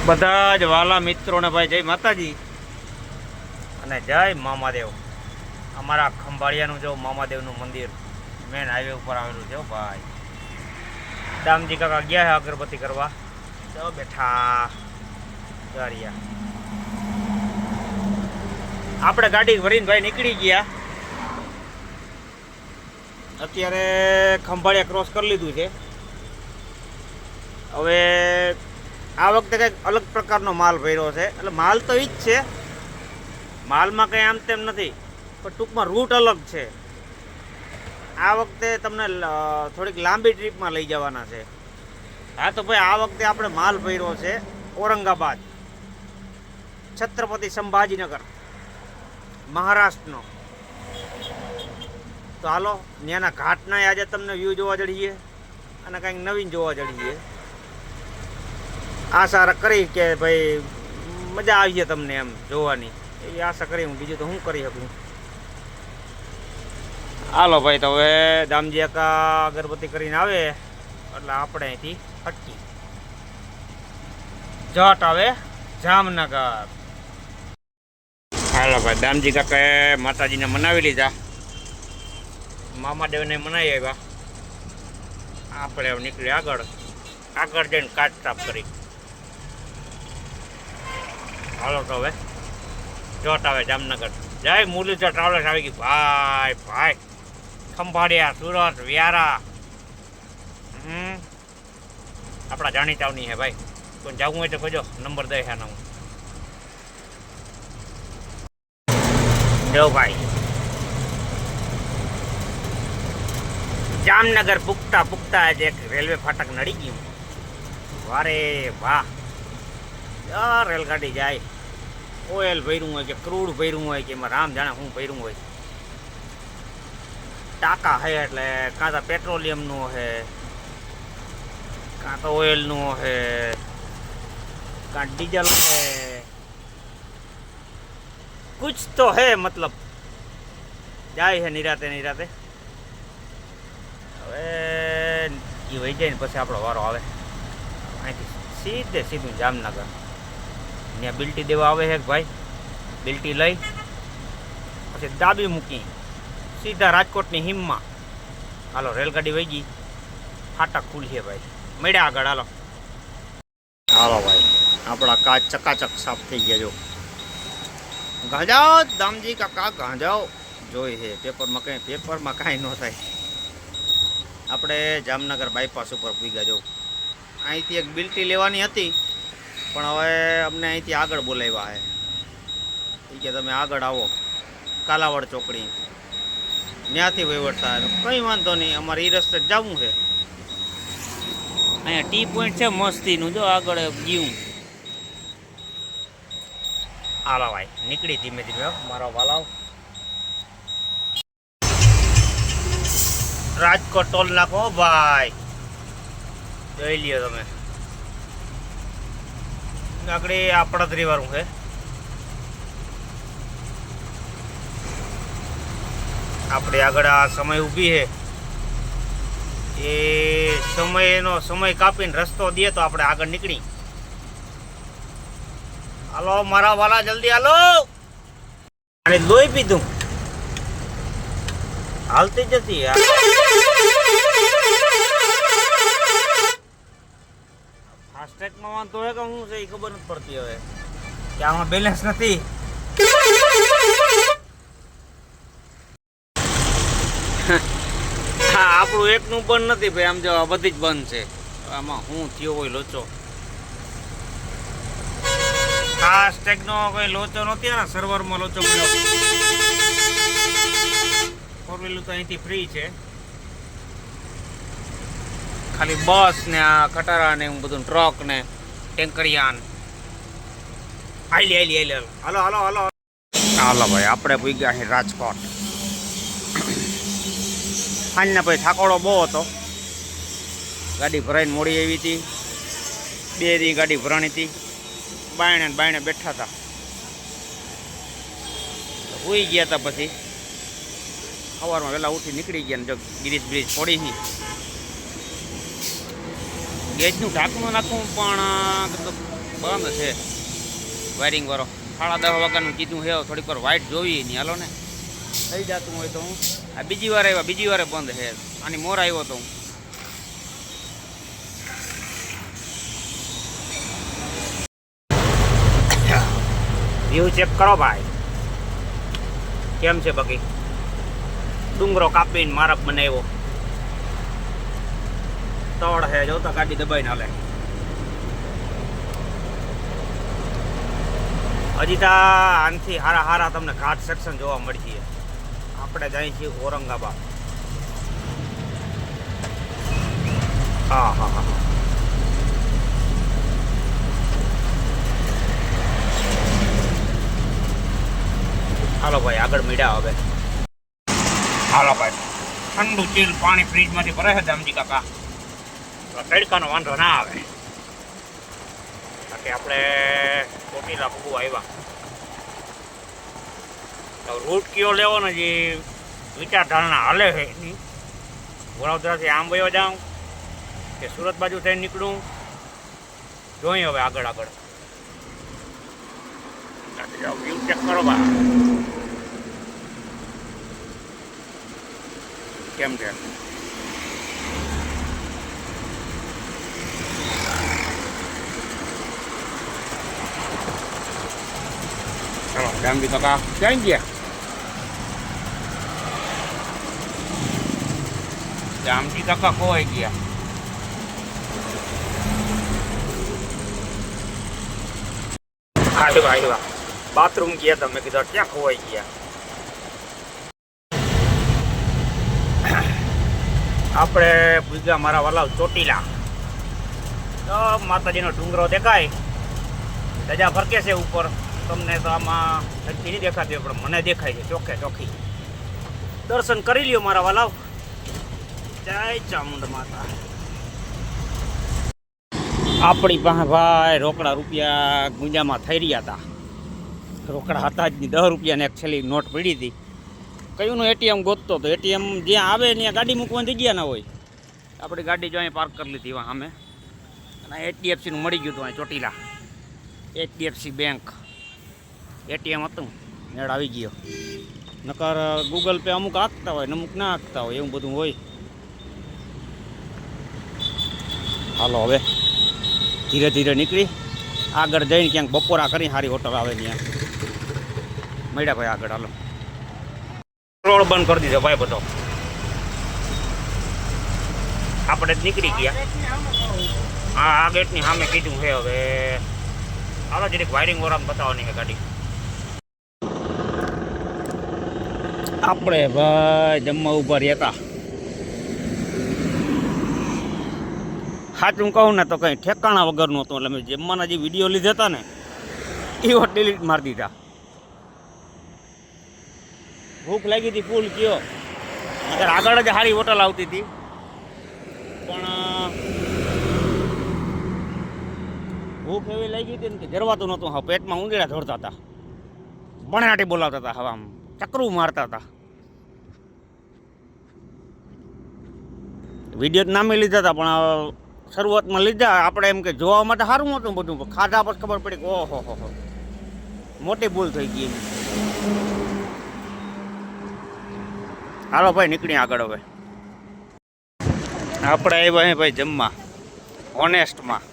બધા જ વાલા મિત્રોને ભાઈ જય માતાજી અને જય મામાદેવ। અમારા ખંભાળિયાનું જો મામાદેવનું મંદિર મેન હાઈવે ઉપર આવેલું છે ભાઈ। દામજી કાકા ગયા છે અગરબત્તી કરવા, જો બેઠા ગારિયા। આપણે ગાડી ભરીને ભાઈ નીકળી ગયા। અત્યારે ખંભાળિયા ક્રોસ કરી લીધું છે। હવે આ વખતે કંઈક અલગ પ્રકારનો માલ ભર્યો છે, એટલે માલ તો ઈ જ છે, માલમાં કંઈ આમ તેમ નથી, પણ ટૂંકમાં રૂટ અલગ છે। આ વખતે તમને થોડીક લાંબી ટ્રીપમાં લઈ જવાના છે। હા તો ભાઈ આ વખતે આપણે માલ ભર્યો છે ઔરંગાબાદ, છત્રપતિ સંભાજીનગર, મહારાષ્ટ્રનો। તો હાલો ત્યાંના ઘાટના આજે તમને વ્યૂ જોવા જડીએ અને કંઈક નવીન જોવા જડીએ। આશા કરી કે ભાઈ મજા આવી જાય તમને એમ જોવાની, એવી આશા કરી હું, બીજું તો શું કરી શકું। હાલો ભાઈ તો હવે દામજી કાકા અગરબત્તી કરીને આવે એટલે આપણે અહીંથી હટકી જટ આવે જામનગર। હાલો ભાઈ દામજી કાકાએ માતાજીને મનાવી લીધા, મામાદેવને મનાવી આવ્યા। આપણે હવે નીકળી આગળ જઈને કાચ સાફ કરી। હાલો તો હવે ચોટ આવે જામનગર। જય મુરલીધર ટ્રાવેલર્સ આવી ગઈ ભાઈ ભાઈ। ખંભાળિયા, સુરત, વ્યારા, આપણા જાણીતાવની હે ભાઈ। કોઈ જવું હોય તો કહેજો, નંબર દે છે હું જો ભાઈ। જામનગર પૂગતા પૂગતા જ એક રેલવે ફાટક નડી ગયું। વારે વાહ, રેલગાડી જાય, ઓઇલ ભર્યું હોય કે ક્રૂડ ભર્યું હોય કે એમાં રામ જાણે શું ભર્યું હોય। ટાંકા છે એટલે કાં તો પેટ્રોલિયમનું છે, કાં તો ઓઇલનું છે, કાં ડીઝલ છે, કુછ તો હે મતલબ જાય છે નિરાતે નિરાતે। હવે એ વહી જાય ને પછી આપણો વારો આવે। અહીંથી સીધું જામનગર, ત્યાં બિલ્ટી દેવા આવે છે ભાઈ। બિલ્ટી લઈ પછી દાબી મૂકી સીધા રાજકોટની હિમમાં। હાલો રેલગાડી વહી ગઈ, ફાટક ખુલશે ભાઈ, મળ્યા આગળ હાલો। હાલો ભાઈ આપણા કાચ ચકાચક સાફ થઈ ગયા। જો ગાંજાઓ દામજી કાકા ગાંજાઓ જોઈ છે, પેપરમાં કાંઈ ન થાય। આપણે જામનગર બાયપાસ ઉપર પૂગ્યા। જો અહીંથી એક બિલ્ટી લેવાની હતી, પણ હવે અમને અહીંથી આગળ બોલાવ્યા છે કે તમે આગળ આવો કાલાવડ ચોકડી, ત્યાંથી વહીવટતા। કંઈ વાંધો નહીં, અમારે એ રસ્તે જવું છે। અહીંયા ટી પોઈન્ટ છે મસ્તીનું, જો આગળ ગયું। હાલો ભાઈ નીકળી ધીમે ધીમે મારો વાલાવ। રાજકોટ ટોલ નાખો ભાઈ, જોઈ લ્યો તમે। આગળ આ 38 વાળું છે। આપણે આગળ આ સમય ઊભી છે, એ સમય કાપીને રસ્તો દે તો આપણે આગળ નીકળી। હાલો મારા વાલા જલ્દી હાલો। અને લોહી પીધું હાલતી જતી યાર। ફાસ્ટેગમાં વાંધો હોય કે શું છે એ ખબર નથી પડતી હવે, કે આમાં બેલેન્સ નથી। હા આપણું એકનું બંધ નથી ભાઈ, આમ જો બધી જ બંધ છે। આમાં શું થયો હોય લોચો, ફાસ્ટેગનો કોઈ લોચો નથી ને, સર્વરમાં લોચો મળ્યો। ફોર વ્હીલર તો અહીંથી ફ્રી છે, ખાલી બસ ને આ ખટારા ને એવું બધું, ટ્રક ને ટેન્કરિયાન હાલી હાલો હાલો હાલો હાલો ભાઈ આપણે પૂગ્યા છે રાજકોટ। સાંજના પછી થાકોડો બહુ હતો, ગાડી ભરાઈને મોડી આવી હતી, 2 દી ગાડી ભરાણી હતી। બાયણે બેઠા હતા, હોઈ ગયા હતા। પછી સવારમાં વહેલા ઉઠી નીકળી ગયા ને જો બ્રિજ પડી છે। ગેસનું ઢાંકણું નાખવું પણ બંધ છે વાયરિંગ વાળો. 10:30 વાગ્યાનું કીધું છે. થોડીક વાર વાઇટ જોઈએ નહીં, હાલો ને થઈ જતું હોય તો. હું આ બીજી વાર આવ્યા, બીજી વારે બંધ છે. આની મોર આવ્યો તો હું. વ્યૂ ચેક કરો ભાઈ, કેમ છે બાકી. ડુંગરો કાપીને મારક બનાવ્યો. તળ હે, જોતા ગાડી દબાઈને હાલે. હજી તો આનથી હારા હારા તમને ઘાટ સેક્શન જોવા મળશે. આપણે જઈએ છીએ ઔરંગાબાદ. હા હા હા, હાલો ભાઈ આગળ મીડ્યા હવે. હાલો ભાઈ, ઠંડુ ચીલ પાણી ફ્રીજમાંથી ભરે છે દામજી કાકા. તડકાનો વાંધો ના આવે. બાકી આપણે ચોટીલા ભૂગું આવ્યા. રૂટ કયો લેવો ને જે વિચારધારણા હાલે છે એની. વડોદરાથી આમ વયો જાઉં કે સુરત બાજુ થઈને નીકળું, જોઈએ હવે આગળ આગળ. વ્યૂ ચેક કરો બા, કેમ છે. ચલો ગામડી કાકા ક્યાં ગયા? ગામડી કાકા ખોવાઈ ગયા. આવ્યા બાથરૂમ ગયા તમે કીધું ક્યાં ખોવાઈ ગયા. આપણે પૂજા મારા વાલા ચોટીલા. તો માતાજીનો ડુંગરો દેખાય, ધજા ફરકે છે ઉપર. તમને તો આમાં નથી નહીં દેખાતી, પણ મને દેખાય છે ચોખ્ખે ચોખ્ખી. દર્શન કરી લ્યો મારા વાલાવ. જય ચામુંડ માતા. આપણી પાસે ભાઈ રોકડા રૂપિયા ગુંજામાં થઈ રહ્યા હતા. રોકડા હતા જ નહીં. 10 રૂપિયાની એક છેલ્લી નોટ પડી હતી. કયુંનું એટીએમ ગોતતો તો એટીએમ જ્યાં આવે ત્યાં ગાડી મૂકવાની જગ્યા ના હોય. આપણી ગાડી જો અહીં પાર્ક કરી લીધી વાં સામે. અને HDFCનું મળી ગયું હતું અહીં ચોટીલા. HDFC બેંક એટીએમ હતું, મેળ આવી ગયો. નકર ગૂગલ પે અમુક આપતા હોય ને અમુક ના આપતા હોય, એવું બધું હોય. હાલો હવે ધીરે ધીરે નીકળી આગળ જઈને ક્યાંક બપોરા કરી સારી હોટલ આવે ત્યાં મળ્યા ભાઈ આગળ. હાલો રોડ બંધ કરી દીધો ભાઈ બધો. આપણે જ નીકળી ગયા. હા આ ગેટની સામે કીધું છે. હવે હાલો જરીક વાયરિંગ વાળામાં બતાવવાની છે ગાડી. આપણે ભાઈ જમવા ઉભા રહ્યા હતા. સાચું કહું ને તો કંઈ ઠેકાણા વગરનું હતું. એટલે મેં જમવાના જે વિડીયો લીધા હતા ને એ ડિલીટ મારી દીધા. ભૂખ લાગી હતી ફૂલ કયો. અત્યારે આગળ જ સારી હોટલ આવતી હતી, પણ ભૂખ એવી લાગી હતી ને કે જરવાતું નહોતું. હા પેટમાં ઉંદીડા ધોડતા હતા, બણાટી બોલાવતા હતા, હવા ચક્રું મારતા હતા. વિડીયો નામે લીધા હતા, પણ શરૂઆતમાં લીધા આપણે એમ કે જોવા માટે સારું હતું બધું. ખાધા પછી ખબર પડી કે ઓહો હો મોટી ભૂલ થઈ ગઈ. હાલો ભાઈ નીકળી આગળ. હવે આપણે આવ્યા ભાઈ જમવા ઓનેસ્ટમાં.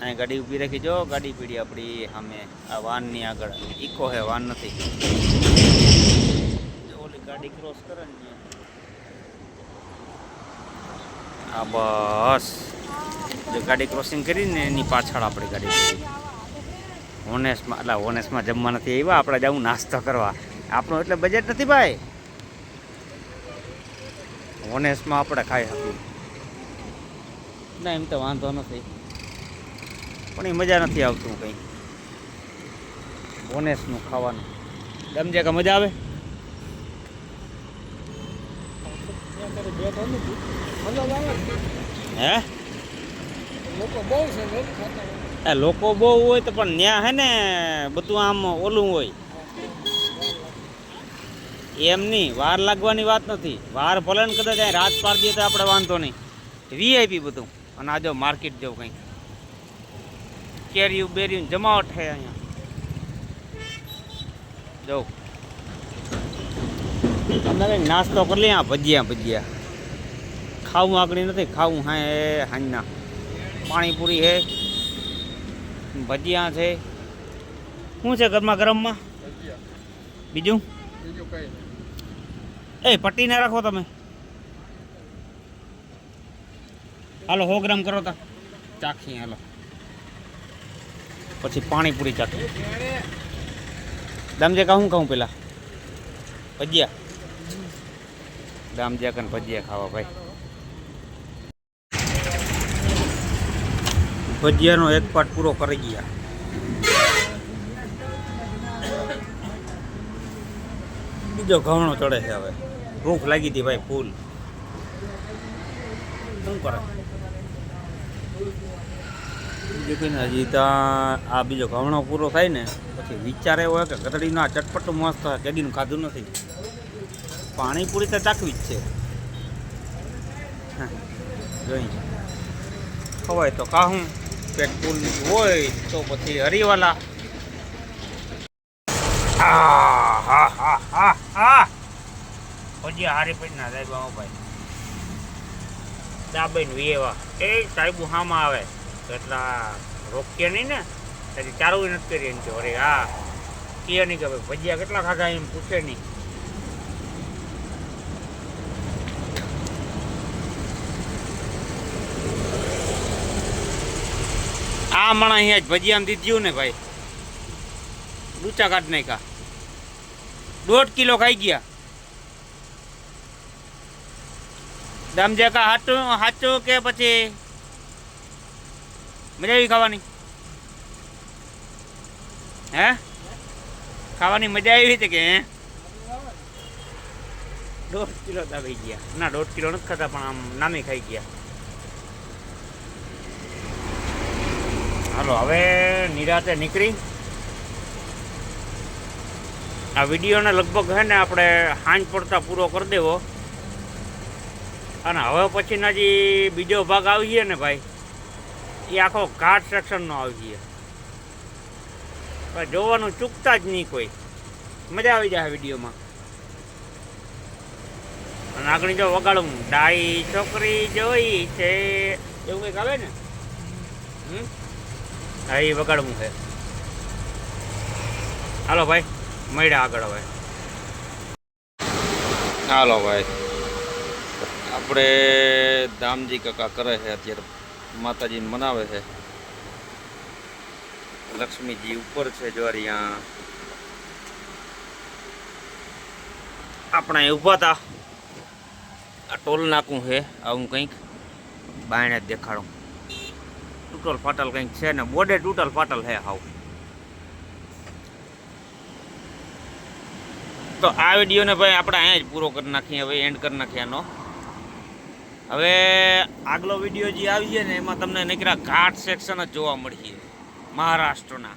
અહીં ગાડી ઊભી રાખી, જો ગાડી પીડી આપણી સામે આ વાનની આગળ. ઇકો હે, વાન નથી. ઓલી ગાડી ક્રોસ કરે ને આ બસ જો ગાડી ક્રોસિંગ કરીને એની પાછળ આપણી ગાડી પડી. ઓનેસ્ટમાં એટલે ઓનેસ્ટમાં જમવા નથી આવ્યા, આપણે જવું નાસ્તો કરવા. આપણું એટલે બજેટ નથી ભાઈ. ઓનેસ્ટમાં આપણે ખાઈ શકીએ ના, એમ તો વાંધો નથી, પણ એ મજા નથી આવતું કંઈ ઓનેસ્ટનું ખાવાનું. સમજે કે મજા આવે. હે લોકો બહુ હોય તો પણ ત્યાં હે ને બધું આમ ઓલું હોય. એમ નહીં, વાર લાગવાની વાત નથી. વાર ભલે ને કદાચ રાત પાડી દઈએ તો આપણે વાંધો નહીં. VIP બધું. અને આ જો માર્કેટ જેવું કંઈક કેરીયું બેરીયું જમાવટ છે અહીંયા. જો અમે નાસ્તો કરી લઈએ. ભજીયા ખાવું આગળ નથી, ખાવું હા એ હાંજના. પાણીપુરી છે, ભજીયા છે. શું છે ગરમા ગરમમાં? બીજું એ પટ્ટી ના રાખો તમે. હાલો 100 ગ્રામ કરો તા ચાખી. હાલો પછી પાણીપુરી ચાખી. દામજે કહું પેલા ભજીયા. દામજે કન ભજીયા ખાવા ભાઈ. ભજીયાનો એક પાર્ટ પૂરો કરી ગયા. બીજો ઘઉંનો ચડે છે. હવે ભૂખ લાગી હતી ભાઈ ફૂલ. શું કરે હજી ત્યાં આ બીજો ઘઉંનો પૂરો થાય ને પછી વિચાર એવો હોય કે ગધડીનું આ ચટપટું મસ્ત હોય. કેદીનું ખાધું નથી. પાણીપુરી તો ચાખવી જ છે. જોઈ ખવાય તો ખાહું. પેટ ફૂલ હોય તો પછી હરીવાલા. ભજીયા હારી પડી ના સાહેબ ભાઈ. દાબેન વેવા એ સાહેબ હામાં આવે એટલા રોકીએ નહીં ને. હજી ચારું નથી કરી એમ કે અરે હા કહે નહીં કે ભાઈ ભજીયા કેટલા ખાધા એમ પૂછે નહીં. આ માણસ અહીંયા જ ભજીયા દીધું ને ભાઈ. ડૂચા કાઢ નાખ્યા. 1.5 કિલો ખાઈ ગયા. દામજે કા હાચું કે પછી મજા આવી ખાવાની? હે ખાવાની મજા આવી હતી કે? 1.5 કિલો દાબી ગયા. ના 1.5 કિલો નથી ખાતા પણ આમ નામે ખાઈ ગયા. હાલો હવે નિરાતે નીકળી. આ વિડીયોને લગભગ હે ને આપણે સાંજ પડતા પૂરો કરી દેવો. અને હવે પછીના જે બીજો ભાગ આવીએ ને ભાઈ એ આખો ઘાટ સેક્શનનો આવીએ. જોવાનું ચૂકતા જ નહીં કોઈ. મજા આવી જાય વિડીયોમાં. અને આગળ જો વગાડું ડાઈ છોકરી જોઈ છે એવું કંઈક આવે ને. હા એ વગાડવું છે. હાલો ભાઈ મળ્યા આગળ. હવે હાલો ભાઈ આપણે દામજી કાકા કરે છે અત્યારે. માતાજીને મનાવે છે. લક્ષ્મીજી ઉપર છે જો અહીંયા. આપણે ઊભા હતા. આ ટોલ નાકું છે આવું કંઈક. બાયણે જ દેખાડું. તૂટલ ફાટલ કંઈક છે ને. બોર્ડે તૂટલ ફાટલ છે હાવ. તો આ વિડીયોને ભાઈ આપણે અહીંયા જ પૂરો કરી નાખીએ. હવે એન્ડ કરી નાખીએ આનો. હવે આગલો વિડીયો જે આવીએ ને એમાં તમને નીકળ્યા ઘાટ સેક્શન જ જોવા મળશે મહારાષ્ટ્રના.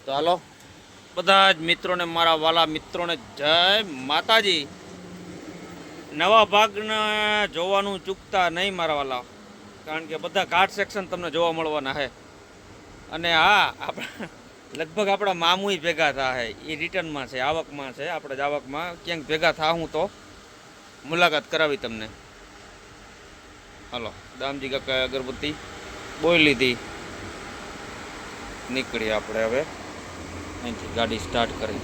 તો હાલો બધા જ મિત્રોને, મારા વાલા મિત્રોને જય માતાજી. નવા ભાગને જોવાનું ચૂકતા નહીં મારા વાલા. કારણ કે બધા ઘાટ સેક્શન તમને જોવા મળવાના છે. અને હા આપણે લગભગ આપણા મામુય ભેગા થાય. એ રિટર્નમાં છે, આવકમાં છે. આપણે જ આવકમાં ક્યાંક ભેગા થાઉં તો મુલાકાત કરાવી તમને. હાલો દામજી કાકા અગરબત્તી બોઈ લીધી. નીકળીએ આપણે હવે અહીંથી ગાડી સ્ટાર્ટ કરી.